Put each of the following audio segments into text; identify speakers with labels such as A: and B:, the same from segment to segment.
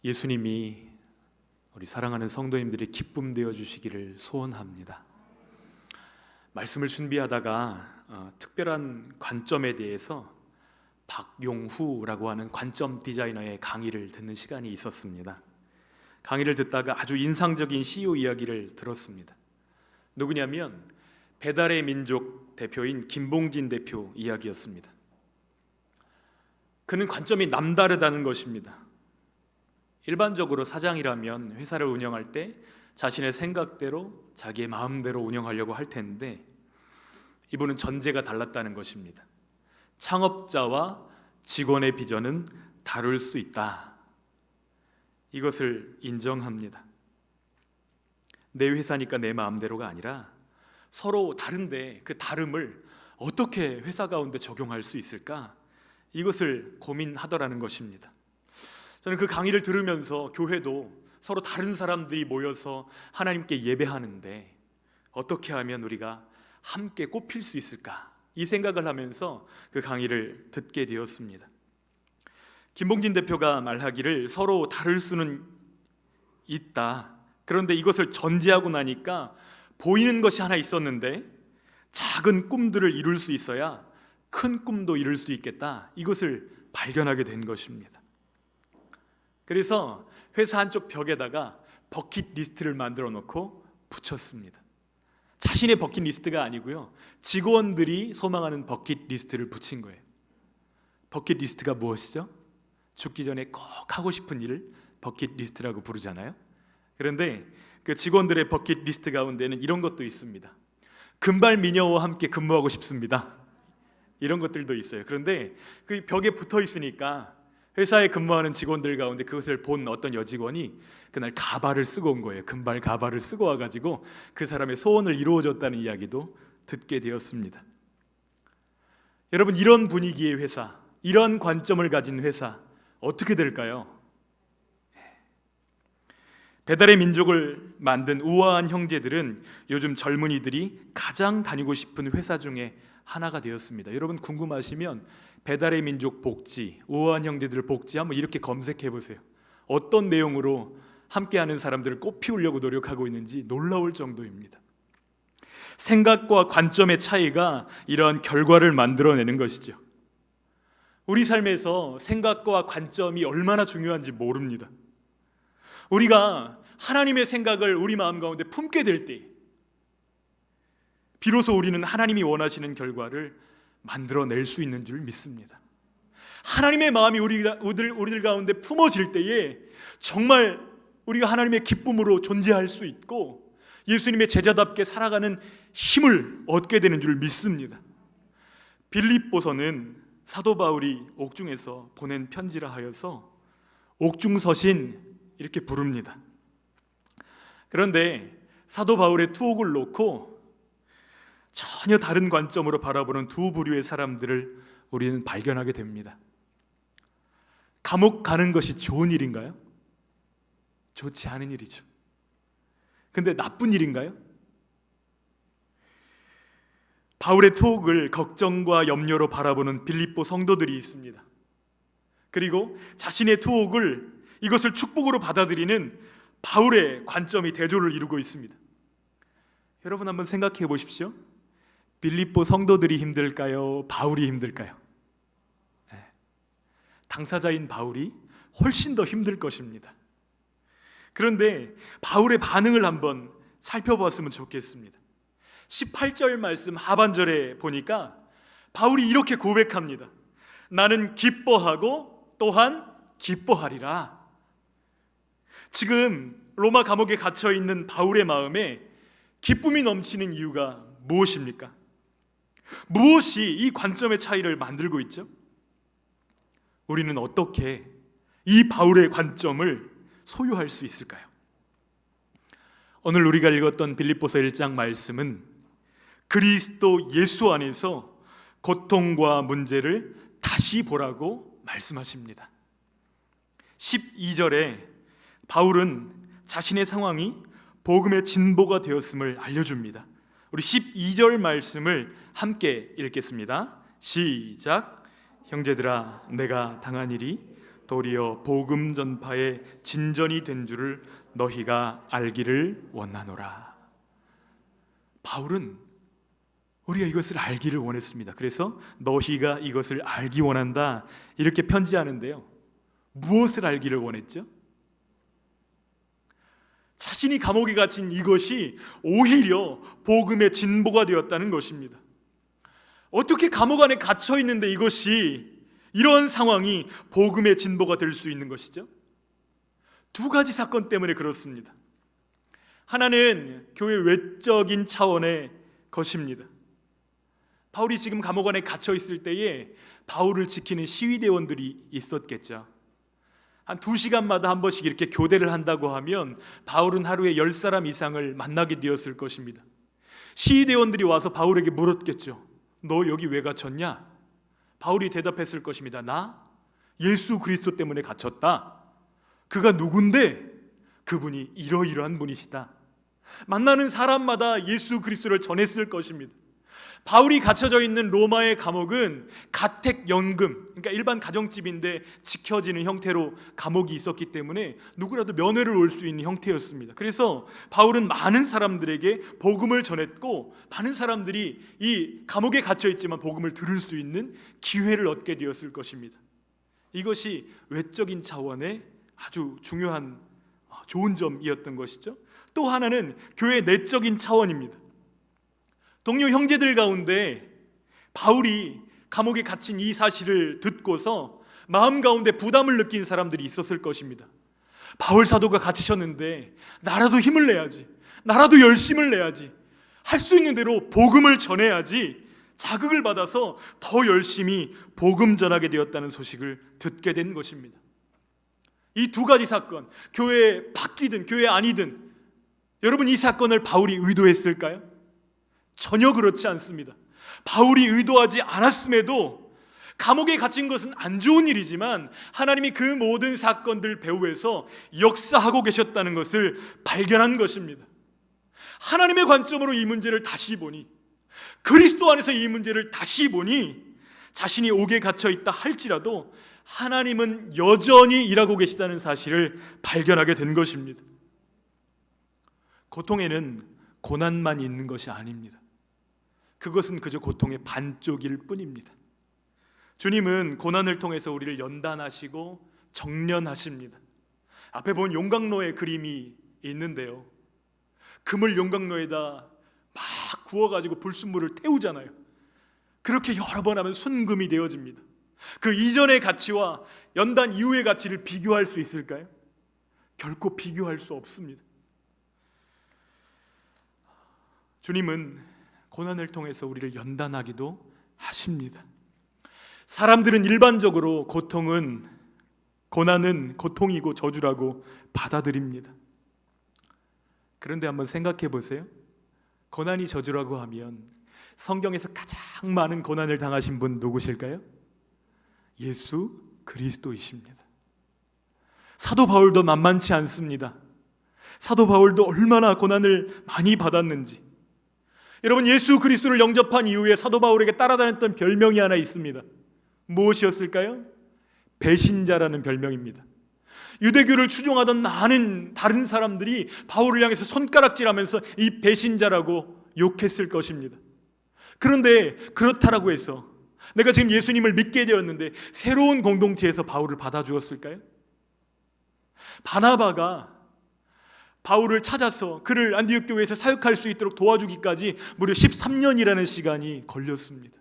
A: 예수님이 우리 사랑하는 성도님들의 기쁨 되어 주시기를 소원합니다. 말씀을 준비하다가 특별한 관점에 대해서 박용후라고 하는 관점 디자이너의 강의를 듣는 시간이 있었습니다. 강의를 듣다가 아주 인상적인 CEO 이야기를 들었습니다. 누구냐면 배달의 민족 대표인 김봉진 대표 이야기였습니다. 그는 관점이 남다르다는 것입니다. 일반적으로 사장이라면 회사를 운영할 때 자신의 생각대로 자기의 마음대로 운영하려고 할 텐데 이분은 전제가 달랐다는 것입니다. 창업자와 직원의 비전은 다를 수 있다. 이것을 인정합니다. 내 회사니까 내 마음대로가 아니라 서로 다른데 그 다름을 어떻게 회사 가운데 적용할 수 있을까? 이것을 고민하더라는 것입니다. 저는 그 강의를 들으면서 교회도 서로 다른 사람들이 모여서 하나님께 예배하는데 어떻게 하면 우리가 함께 꼽힐 수 있을까? 이 생각을 하면서 그 강의를 듣게 되었습니다. 김봉진 대표가 말하기를 서로 다를 수는 있다. 그런데 이것을 전제하고 나니까 보이는 것이 하나 있었는데 작은 꿈들을 이룰 수 있어야 큰 꿈도 이룰 수 있겠다. 이것을 발견하게 된 것입니다. 그래서 회사 한쪽 벽에다가 버킷리스트를 만들어 놓고 붙였습니다. 자신의 버킷리스트가 아니고요, 직원들이 소망하는 버킷리스트를 붙인 거예요. 버킷리스트가 무엇이죠? 죽기 전에 꼭 하고 싶은 일을 버킷리스트라고 부르잖아요. 그런데 그 직원들의 버킷리스트 가운데는 이런 것도 있습니다. 금발 미녀와 함께 근무하고 싶습니다. 이런 것들도 있어요. 그런데 그 벽에 붙어 있으니까 회사에 근무하는 직원들 가운데 그것을 본 어떤 여직원이 그날 가발을 쓰고 온 거예요. 금발 가발을 쓰고 와가지고 그 사람의 소원을 이루어줬다는 이야기도 듣게 되었습니다. 여러분, 이런 분위기의 회사, 이런 관점을 가진 회사 어떻게 될까요? 배달의 민족을 만든 우아한 형제들은 요즘 젊은이들이 가장 다니고 싶은 회사 중에 하나가 되었습니다. 여러분 궁금하시면 배달의 민족 복지, 우아한 형제들 복지 한번 이렇게 검색해 보세요. 어떤 내용으로 함께하는 사람들을 꽃피우려고 노력하고 있는지 놀라울 정도입니다. 생각과 관점의 차이가 이러한 결과를 만들어내는 것이죠. 우리 삶에서 생각과 관점이 얼마나 중요한지 모릅니다. 우리가 하나님의 생각을 우리 마음 가운데 품게 될 때 비로소 우리는 하나님이 원하시는 결과를 만들어낼 수 있는 줄 믿습니다. 하나님의 마음이 우리들 가운데 품어질 때에 정말 우리가 하나님의 기쁨으로 존재할 수 있고 예수님의 제자답게 살아가는 힘을 얻게 되는 줄 믿습니다. 빌립보서는 사도 바울이 옥중에서 보낸 편지라 하여서 옥중서신 이렇게 부릅니다. 그런데 사도 바울의 투옥을 놓고 전혀 다른 관점으로 바라보는 두 부류의 사람들을 우리는 발견하게 됩니다. 감옥 가는 것이 좋은 일인가요? 좋지 않은 일이죠. 근데 나쁜 일인가요? 바울의 투옥을 걱정과 염려로 바라보는 빌립보 성도들이 있습니다. 그리고 자신의 투옥을 이것을 축복으로 받아들이는 바울의 관점이 대조를 이루고 있습니다. 여러분 한번 생각해 보십시오. 빌립보 성도들이 힘들까요? 바울이 힘들까요? 당사자인 바울이 훨씬 더 힘들 것입니다. 그런데 바울의 반응을 한번 살펴보았으면 좋겠습니다. 18절 말씀 하반절에 보니까 바울이 이렇게 고백합니다. 나는 기뻐하고 또한 기뻐하리라. 지금 로마 감옥에 갇혀 있는 바울의 마음에 기쁨이 넘치는 이유가 무엇입니까? 무엇이 이 관점의 차이를 만들고 있죠? 우리는 어떻게 이 바울의 관점을 소유할 수 있을까요? 오늘 우리가 읽었던 빌립보서 1장 말씀은 그리스도 예수 안에서 고통과 문제를 다시 보라고 말씀하십니다. 12절에 바울은 자신의 상황이 복음의 진보가 되었음을 알려줍니다. 우리 12절 말씀을 함께 읽겠습니다. 시작. 형제들아, 내가 당한 일이 도리어 복음 전파의 진전이 된 줄을 너희가 알기를 원하노라. 바울은 우리가 이것을 알기를 원했습니다. 그래서 너희가 이것을 알기 원한다 이렇게 편지하는데요, 무엇을 알기를 원했죠? 자신이 감옥에 갇힌 이것이 오히려 복음의 진보가 되었다는 것입니다. 어떻게 감옥 안에 갇혀 있는데 이런 상황이 복음의 진보가 될 수 있는 것이죠? 두 가지 사건 때문에 그렇습니다. 하나는 교회 외적인 차원의 것입니다. 바울이 지금 감옥 안에 갇혀 있을 때에 바울을 지키는 시위대원들이 있었겠죠. 한 2시간마다 한 번씩 이렇게 교대를 한다고 하면 바울은 하루에 10사람 이상을 만나게 되었을 것입니다. 시위대원들이 와서 바울에게 물었겠죠. 너 여기 왜 갇혔냐? 바울이 대답했을 것입니다. 나 예수 그리스도 때문에 갇혔다. 그가 누군데? 그분이 이러이러한 분이시다. 만나는 사람마다 예수 그리스도를 전했을 것입니다. 바울이 갇혀져 있는 로마의 감옥은 가택연금, 그러니까 일반 가정집인데 지켜지는 형태로 감옥이 있었기 때문에 누구라도 면회를 올 수 있는 형태였습니다. 그래서 바울은 많은 사람들에게 복음을 전했고, 많은 사람들이 이 감옥에 갇혀 있지만 복음을 들을 수 있는 기회를 얻게 되었을 것입니다. 이것이 외적인 차원의 아주 중요한 좋은 점이었던 것이죠. 또 하나는 교회 내적인 차원입니다. 동료 형제들 가운데 바울이 감옥에 갇힌 이 사실을 듣고서 마음 가운데 부담을 느낀 사람들이 있었을 것입니다. 바울 사도가 갇히셨는데 나라도 힘을 내야지, 나라도 열심을 내야지, 할 수 있는 대로 복음을 전해야지, 자극을 받아서 더 열심히 복음 전하게 되었다는 소식을 듣게 된 것입니다. 이 두 가지 사건, 교회 밖이든 교회 아니든, 여러분 이 사건을 바울이 의도했을까요? 전혀 그렇지 않습니다. 바울이 의도하지 않았음에도 감옥에 갇힌 것은 안 좋은 일이지만 하나님이 그 모든 사건들 배후에서 역사하고 계셨다는 것을 발견한 것입니다. 하나님의 관점으로 이 문제를 다시 보니, 그리스도 안에서 이 문제를 다시 보니, 자신이 옥에 갇혀 있다 할지라도 하나님은 여전히 일하고 계시다는 사실을 발견하게 된 것입니다. 고통에는 고난만 있는 것이 아닙니다. 그것은 그저 고통의 반쪽일 뿐입니다. 주님은 고난을 통해서 우리를 연단하시고 정련하십니다. 앞에 본 용광로의 그림이 있는데요, 금을 용광로에다 막 구워가지고 불순물을 태우잖아요. 그렇게 여러 번 하면 순금이 되어집니다. 그 이전의 가치와 연단 이후의 가치를 비교할 수 있을까요? 결코 비교할 수 없습니다. 주님은 고난을 통해서 우리를 연단하기도 하십니다. 사람들은 일반적으로 고난은 고통이고 저주라고 받아들입니다. 그런데 한번 생각해 보세요. 고난이 저주라고 하면 성경에서 가장 많은 고난을 당하신 분 누구실까요? 예수 그리스도이십니다. 사도 바울도 만만치 않습니다. 사도 바울도 얼마나 고난을 많이 받았는지. 여러분, 예수 그리스도를 영접한 이후에 사도 바울에게 따라다녔던 별명이 하나 있습니다. 무엇이었을까요? 배신자라는 별명입니다. 유대교를 추종하던 많은 다른 사람들이 바울을 향해서 손가락질하면서 이 배신자라고 욕했을 것입니다. 그런데 그렇다라고 해서 내가 지금 예수님을 믿게 되었는데 새로운 공동체에서 바울을 받아주었을까요? 바나바가 바울을 찾아서 그를 안디옥 교회에서 사역할 수 있도록 도와주기까지 무려 13년이라는 시간이 걸렸습니다.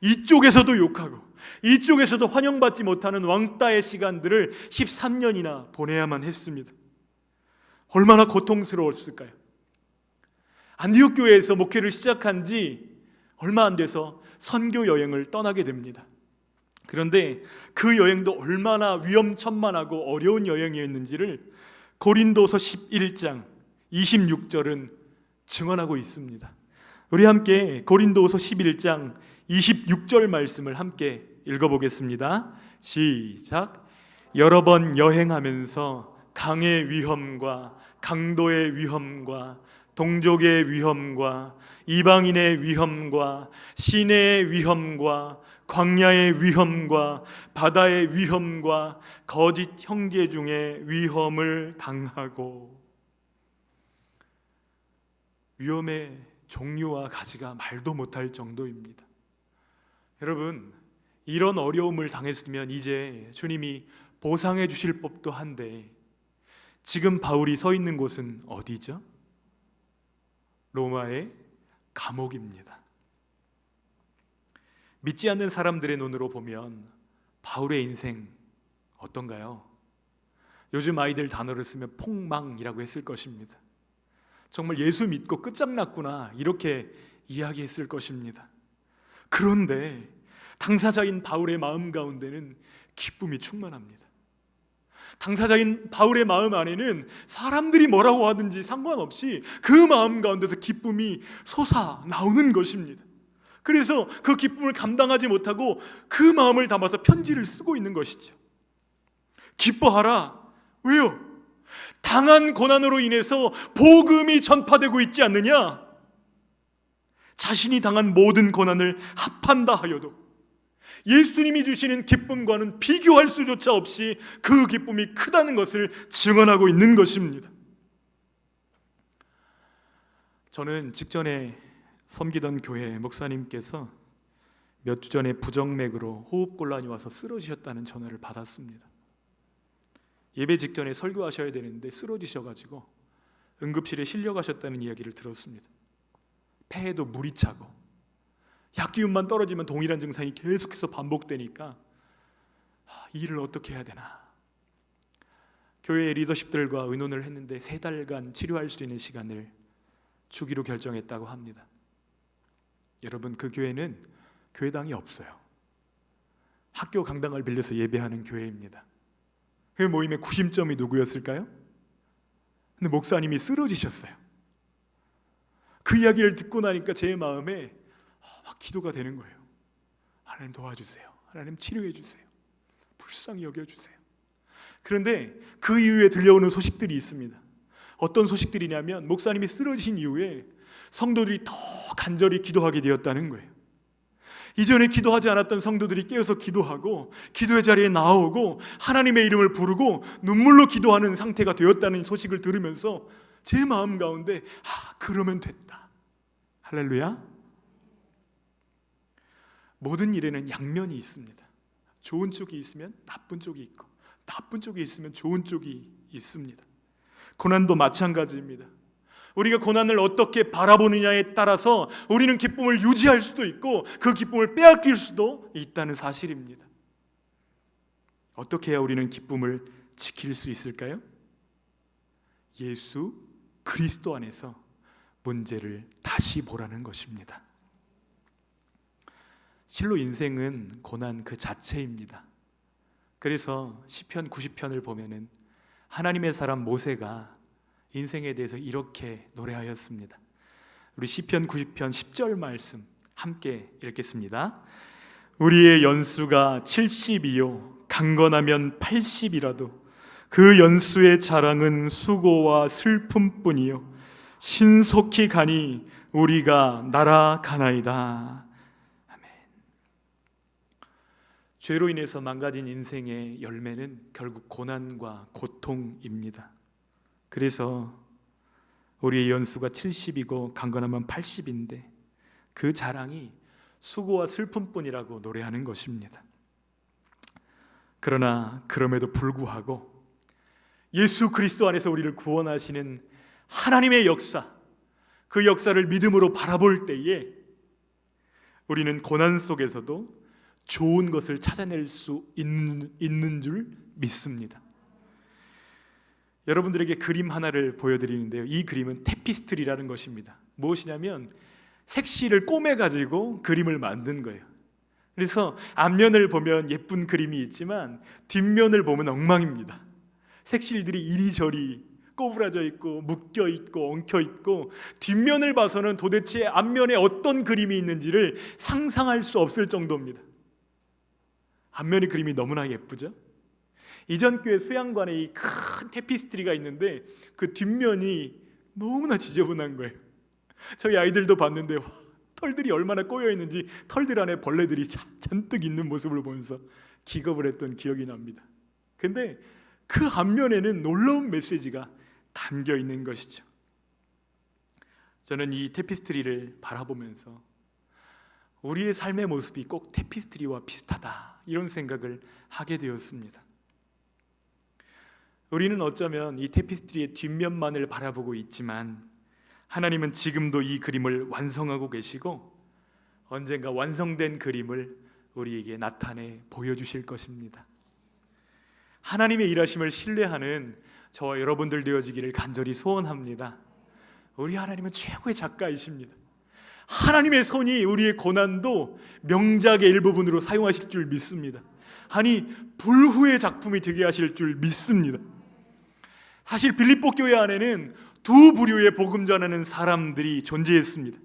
A: 이쪽에서도 욕하고 이쪽에서도 환영받지 못하는 왕따의 시간들을 13년이나 보내야만 했습니다. 얼마나 고통스러웠을까요? 안디옥 교회에서 목회를 시작한 지 얼마 안 돼서 선교 여행을 떠나게 됩니다. 그런데 그 여행도 얼마나 위험천만하고 어려운 여행이었는지를 고린도서 11장 26절은 증언하고 있습니다. 우리 함께 고린도서 11장 26절 말씀을 함께 읽어보겠습니다. 시작. 여러 번 여행하면서 강의 위험과 강도의 위험과 동족의 위험과 이방인의 위험과 시내의 위험과 광야의 위험과 바다의 위험과 거짓 형제 중에 위험을 당하고 위험의 종류와 가지가 말도 못할 정도입니다. 여러분, 이런 어려움을 당했으면 이제 주님이 보상해 주실 법도 한데 지금 바울이 서 있는 곳은 어디죠? 로마의 감옥입니다. 믿지 않는 사람들의 눈으로 보면 바울의 인생 어떤가요? 요즘 아이들 단어를 쓰면 폭망이라고 했을 것입니다. 정말 예수 믿고 끝장났구나 이렇게 이야기했을 것입니다. 그런데 당사자인 바울의 마음 가운데는 기쁨이 충만합니다. 당사자인 바울의 마음 안에는 사람들이 뭐라고 하든지 상관없이 그 마음 가운데서 기쁨이 솟아나오는 것입니다. 그래서 그 기쁨을 감당하지 못하고 그 마음을 담아서 편지를 쓰고 있는 것이죠. 기뻐하라. 왜요? 당한 고난으로 인해서 복음이 전파되고 있지 않느냐? 자신이 당한 모든 고난을 합한다 하여도 예수님이 주시는 기쁨과는 비교할 수조차 없이 그 기쁨이 크다는 것을 증언하고 있는 것입니다. 저는 직전에 섬기던 교회 목사님께서 몇 주 전에 부정맥으로 호흡곤란이 와서 쓰러지셨다는 전화를 받았습니다. 예배 직전에 설교하셔야 되는데 쓰러지셔가지고 응급실에 실려가셨다는 이야기를 들었습니다. 폐에도 물이 차고 약기운만 떨어지면 동일한 증상이 계속해서 반복되니까 이 일을 어떻게 해야 되나. 교회 리더십들과 의논을 했는데 3달간 치료할 수 있는 시간을 주기로 결정했다고 합니다. 여러분, 그 교회는 교회당이 없어요. 학교 강당을 빌려서 예배하는 교회입니다. 그 모임의 구심점이 누구였을까요? 근데 목사님이 쓰러지셨어요. 그 이야기를 듣고 나니까 제 마음에 막 기도가 되는 거예요. 하나님 도와주세요. 하나님 치료해 주세요. 불쌍히 여겨주세요. 그런데 그 이후에 들려오는 소식들이 있습니다. 어떤 소식들이냐면 목사님이 쓰러진 이후에 성도들이 더 간절히 기도하게 되었다는 거예요. 이전에 기도하지 않았던 성도들이 깨어서 기도하고 기도의 자리에 나오고 하나님의 이름을 부르고 눈물로 기도하는 상태가 되었다는 소식을 들으면서 제 마음 가운데 그러면 됐다. 할렐루야. 모든 일에는 양면이 있습니다. 좋은 쪽이 있으면 나쁜 쪽이 있고 나쁜 쪽이 있으면 좋은 쪽이 있습니다. 고난도 마찬가지입니다. 우리가 고난을 어떻게 바라보느냐에 따라서 우리는 기쁨을 유지할 수도 있고 그 기쁨을 빼앗길 수도 있다는 사실입니다. 어떻게 해야 우리는 기쁨을 지킬 수 있을까요? 예수 그리스도 안에서 문제를 다시 보라는 것입니다. 실로 인생은 고난 그 자체입니다. 그래서 시편 90편을 보면은 하나님의 사람 모세가 인생에 대해서 이렇게 노래하였습니다. 우리 시편 90편 10절 말씀 함께 읽겠습니다. 우리의 연수가 70이요 강건하면 80이라도 그 연수의 자랑은 수고와 슬픔뿐이요 신속히 가니 우리가 날아가나이다. 아멘. 죄로 인해서 망가진 인생의 열매는 결국 고난과 고통입니다. 그래서 우리의 연수가 70이고 강건하면 80인데 그 자랑이 수고와 슬픔뿐이라고 노래하는 것입니다. 그러나 그럼에도 불구하고 예수 그리스도 안에서 우리를 구원하시는 하나님의 역사, 그 역사를 믿음으로 바라볼 때에 우리는 고난 속에서도 좋은 것을 찾아낼 수 있는 줄 믿습니다. 여러분들에게 그림 하나를 보여드리는데요. 이 그림은 테피스트리라는 것입니다. 무엇이냐면 색실을 꼬매가지고 그림을 만든 거예요. 그래서 앞면을 보면 예쁜 그림이 있지만 뒷면을 보면 엉망입니다. 색실들이 이리저리 꼬부라져 있고 묶여 있고 엉켜 있고 뒷면을 봐서는 도대체 앞면에 어떤 그림이 있는지를 상상할 수 없을 정도입니다. 앞면의 그림이 너무나 예쁘죠? 이전 교회 수양관에 이 큰 테피스트리가 있는데 그 뒷면이 너무나 지저분한 거예요. 저희 아이들도 봤는데 털들이 얼마나 꼬여 있는지 털들 안에 벌레들이 잔뜩 있는 모습을 보면서 기겁을 했던 기억이 납니다. 근데 그 앞면에는 놀라운 메시지가 담겨 있는 것이죠. 저는 이 테피스트리를 바라보면서 우리의 삶의 모습이 꼭 테피스트리와 비슷하다, 이런 생각을 하게 되었습니다. 우리는 어쩌면 이 테피스트리의 뒷면만을 바라보고 있지만 하나님은 지금도 이 그림을 완성하고 계시고 언젠가 완성된 그림을 우리에게 나타내 보여주실 것입니다. 하나님의 일하심을 신뢰하는 저와 여러분들 되어지기를 간절히 소원합니다. 우리 하나님은 최고의 작가이십니다. 하나님의 손이 우리의 고난도 명작의 일부분으로 사용하실 줄 믿습니다. 아니, 불후의 작품이 되게 하실 줄 믿습니다. 사실 빌립보 교회 안에는 두 부류의 복음 전하는 사람들이 존재했습니다.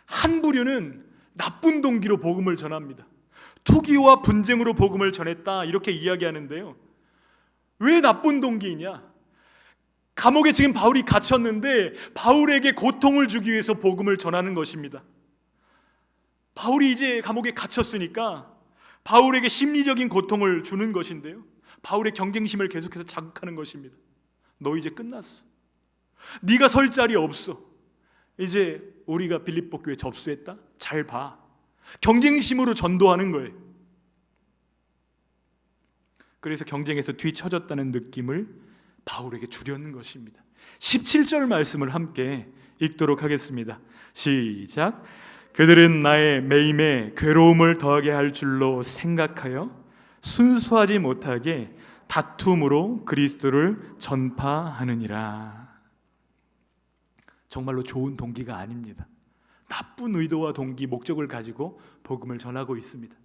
A: 한 부류는 나쁜 동기로 복음을 전합니다. 투기와 분쟁으로 복음을 전했다, 이렇게 이야기하는데요. 왜 나쁜 동기이냐? 감옥에 지금 바울이 갇혔는데 바울에게 고통을 주기 위해서 복음을 전하는 것입니다. 바울이 이제 감옥에 갇혔으니까 바울에게 심리적인 고통을 주는 것인데요, 바울의 경쟁심을 계속해서 자극하는 것입니다. 너 이제 끝났어. 네가 설 자리 없어. 이제 우리가 빌립보 교회 접수했다? 잘 봐. 경쟁심으로 전도하는 거예요. 그래서 경쟁에서 뒤처졌다는 느낌을 바울에게 주려는 것입니다. 17절 말씀을 함께 읽도록 하겠습니다. 시작. 그들은 나의 매임에 괴로움을 더하게 할 줄로 생각하여 순수하지 못하게 다툼으로 그리스도를 전파하느니라. 정말로 좋은 동기가 아닙니다. 나쁜 의도와 동기, 목적을 가지고 복음을 전하고 있습니다.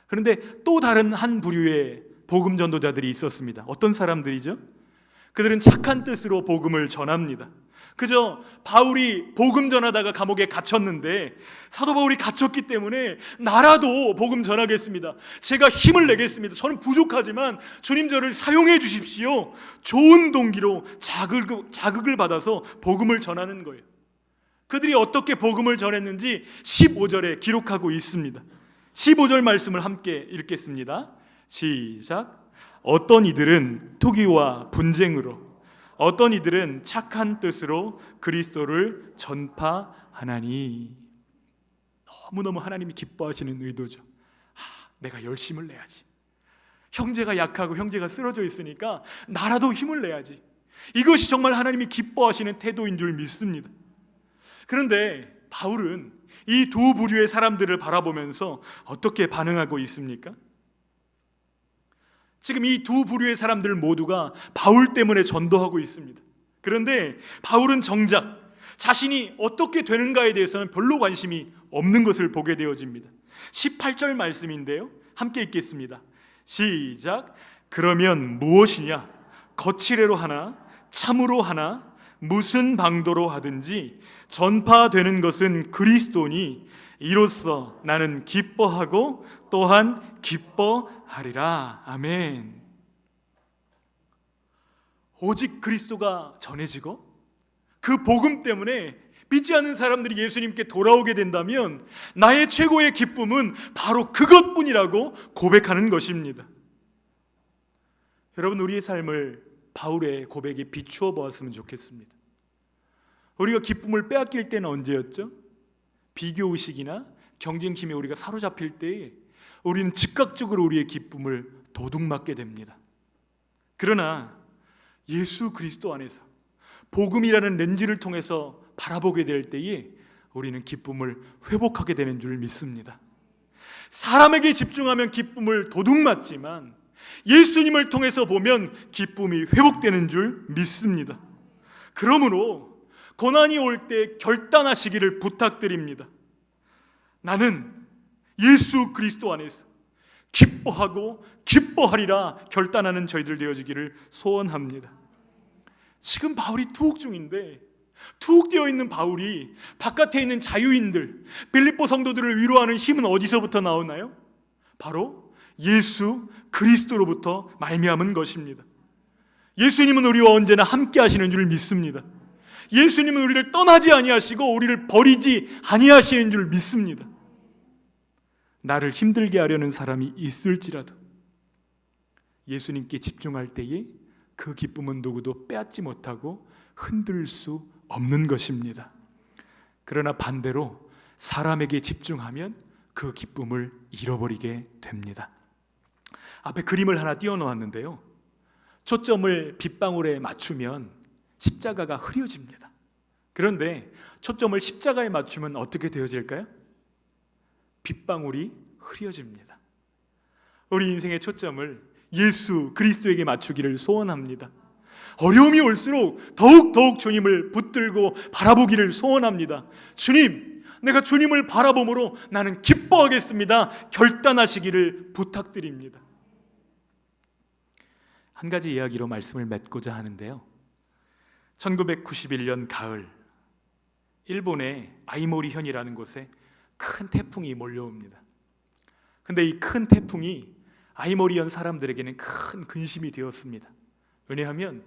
A: 그런데 또 다른 한 부류의 복음 전도자들이 있었습니다. 어떤 사람들이죠? 그들은 착한 뜻으로 복음을 전합니다. 그저 바울이 복음 전하다가 감옥에 갇혔는데 사도 바울이 갇혔기 때문에 나라도 복음 전하겠습니다. 제가 힘을 내겠습니다. 저는 부족하지만 주님 저를 사용해 주십시오. 좋은 동기로 자극을 받아서 복음을 전하는 거예요. 그들이 어떻게 복음을 전했는지 15절에 기록하고 있습니다. 15절 말씀을 함께 읽겠습니다. 시작. 어떤 이들은 투기와 분쟁으로, 어떤 이들은 착한 뜻으로 그리스도를 전파하나니. 너무너무 하나님이 기뻐하시는 의도죠. 내가 열심을 내야지. 형제가 약하고 형제가 쓰러져 있으니까 나라도 힘을 내야지. 이것이 정말 하나님이 기뻐하시는 태도인 줄 믿습니다. 그런데 바울은 이 두 부류의 사람들을 바라보면서 어떻게 반응하고 있습니까? 지금 이 두 부류의 사람들 모두가 바울 때문에 전도하고 있습니다. 그런데 바울은 정작 자신이 어떻게 되는가에 대해서는 별로 관심이 없는 것을 보게 되어집니다. 18절 말씀인데요, 함께 읽겠습니다. 시작. 그러면 무엇이냐? 거칠애로 하나 참으로 하나 무슨 방도로 하든지 전파되는 것은 그리스도니 이로써 나는 기뻐하고 또한 기뻐하리라. 아멘. 오직 그리스도가 전해지고 그 복음 때문에 믿지 않는 사람들이 예수님께 돌아오게 된다면 나의 최고의 기쁨은 바로 그것뿐이라고 고백하는 것입니다. 여러분, 우리의 삶을 바울의 고백에 비추어 보았으면 좋겠습니다. 우리가 기쁨을 빼앗길 때는 언제였죠? 비교의식이나 경쟁심에 우리가 사로잡힐 때에 우리는 즉각적으로 우리의 기쁨을 도둑맞게 됩니다. 그러나 예수 그리스도 안에서 복음이라는 렌즈를 통해서 바라보게 될 때에 우리는 기쁨을 회복하게 되는 줄 믿습니다. 사람에게 집중하면 기쁨을 도둑맞지만 예수님을 통해서 보면 기쁨이 회복되는 줄 믿습니다. 그러므로 고난이 올 때 결단하시기를 부탁드립니다. 나는 예수 그리스도 안에서 기뻐하고 기뻐하리라 결단하는 저희들 되어지기를 소원합니다. 지금 바울이 투옥 중인데 투옥되어 있는 바울이 바깥에 있는 자유인들, 빌립보 성도들을 위로하는 힘은 어디서부터 나오나요? 바로 예수 그리스도로부터 말미암은 것입니다. 예수님은 우리와 언제나 함께 하시는 줄 믿습니다. 예수님은 우리를 떠나지 아니하시고 우리를 버리지 아니하시는 줄 믿습니다. 나를 힘들게 하려는 사람이 있을지라도 예수님께 집중할 때에 그 기쁨은 누구도 빼앗지 못하고 흔들 수 없는 것입니다. 그러나 반대로 사람에게 집중하면 그 기쁨을 잃어버리게 됩니다. 앞에 그림을 하나 띄워놓았는데요, 초점을 빗방울에 맞추면 십자가가 흐려집니다. 그런데 초점을 십자가에 맞추면 어떻게 되어질까요? 빗방울이 흐려집니다. 우리 인생의 초점을 예수 그리스도에게 맞추기를 소원합니다. 어려움이 올수록 더욱 주님을 붙들고 바라보기를 소원합니다. 주님, 내가 주님을 바라봄으로 나는 기뻐하겠습니다. 결단하시기를 부탁드립니다. 한 가지 이야기로 말씀을 맺고자 하는데요, 1991년 가을, 일본의 아이모리현이라는 곳에 큰 태풍이 몰려옵니다. 근데 이 큰 태풍이 아이모리현 사람들에게는 큰 근심이 되었습니다. 왜냐하면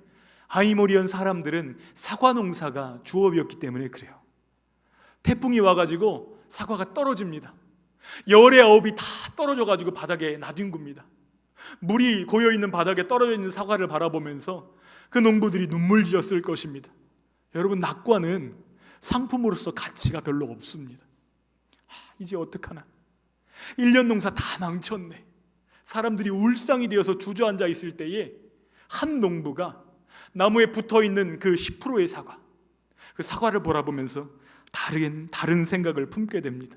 A: 아이모리현 사람들은 사과 농사가 주업이었기 때문에 그래요. 태풍이 와가지고 사과가 떨어집니다. 열의 아홉이 다 떨어져가지고 바닥에 나뒹굽니다. 물이 고여있는 바닥에 떨어져 있는 사과를 바라보면서 그 농부들이 눈물 지었을 것입니다. 여러분, 낙과는 상품으로서 가치가 별로 없습니다. 이제 어떡하나, 1년 농사 다 망쳤네. 사람들이 울상이 되어서 주저앉아 있을 때에 한 농부가 나무에 붙어있는 그 10%의 사과, 그 사과를 바라보면서 다른 생각을 품게 됩니다.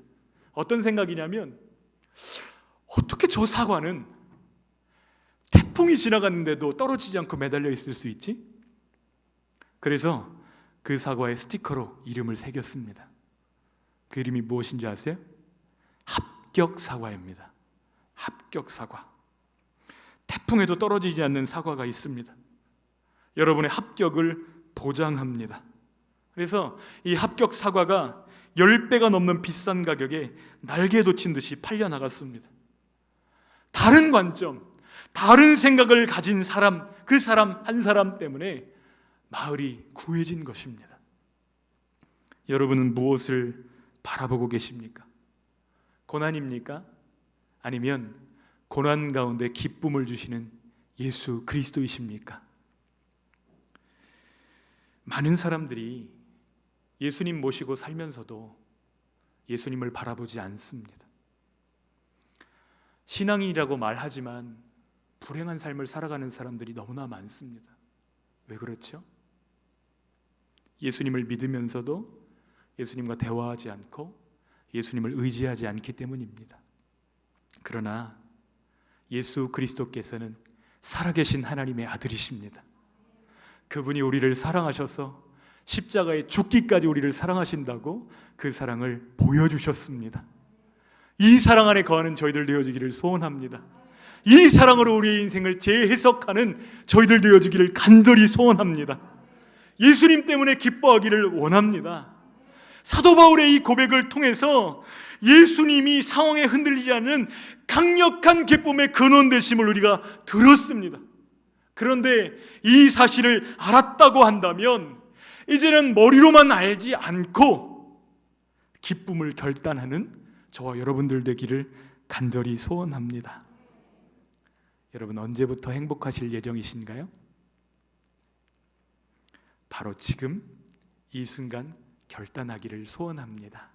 A: 어떤 생각이냐면, 어떻게 저 사과는 태풍이 지나갔는데도 떨어지지 않고 매달려 있을 수 있지? 그래서 그 사과에 스티커로 이름을 새겼습니다. 그 이름이 무엇인지 아세요? 합격 사과입니다. 합격 사과. 태풍에도 떨어지지 않는 사과가 있습니다. 여러분의 합격을 보장합니다. 그래서 이 합격 사과가 10배가 넘는 비싼 가격에 날개 돋친 듯이 팔려나갔습니다. 다른 관점, 다른 생각을 가진 사람, 그 사람 한 사람 때문에 마을이 구해진 것입니다. 여러분은 무엇을 바라보고 계십니까? 고난입니까? 아니면 고난 가운데 기쁨을 주시는 예수 그리스도이십니까? 많은 사람들이 예수님 모시고 살면서도 예수님을 바라보지 않습니다. 신앙인이라고 말하지만 불행한 삶을 살아가는 사람들이 너무나 많습니다. 왜 그렇죠? 예수님을 믿으면서도 예수님과 대화하지 않고 예수님을 의지하지 않기 때문입니다. 그러나 예수 그리스도께서는 살아계신 하나님의 아들이십니다. 그분이 우리를 사랑하셔서 십자가에 죽기까지 우리를 사랑하신다고 그 사랑을 보여주셨습니다. 이 사랑 안에 거하는 저희들 되어주기를 소원합니다. 이 사랑으로 우리의 인생을 재해석하는 저희들 되어주기를 간절히 소원합니다. 예수님 때문에 기뻐하기를 원합니다. 사도 바울의 이 고백을 통해서 예수님이 상황에 흔들리지 않는 강력한 기쁨의 근원 되심을 우리가 들었습니다. 그런데 이 사실을 알았다고 한다면 이제는 머리로만 알지 않고 기쁨을 결단하는 저와 여러분들 되기를 간절히 소원합니다. 여러분, 언제부터 행복하실 예정이신가요? 바로 지금 이 순간 결단하기를 소원합니다.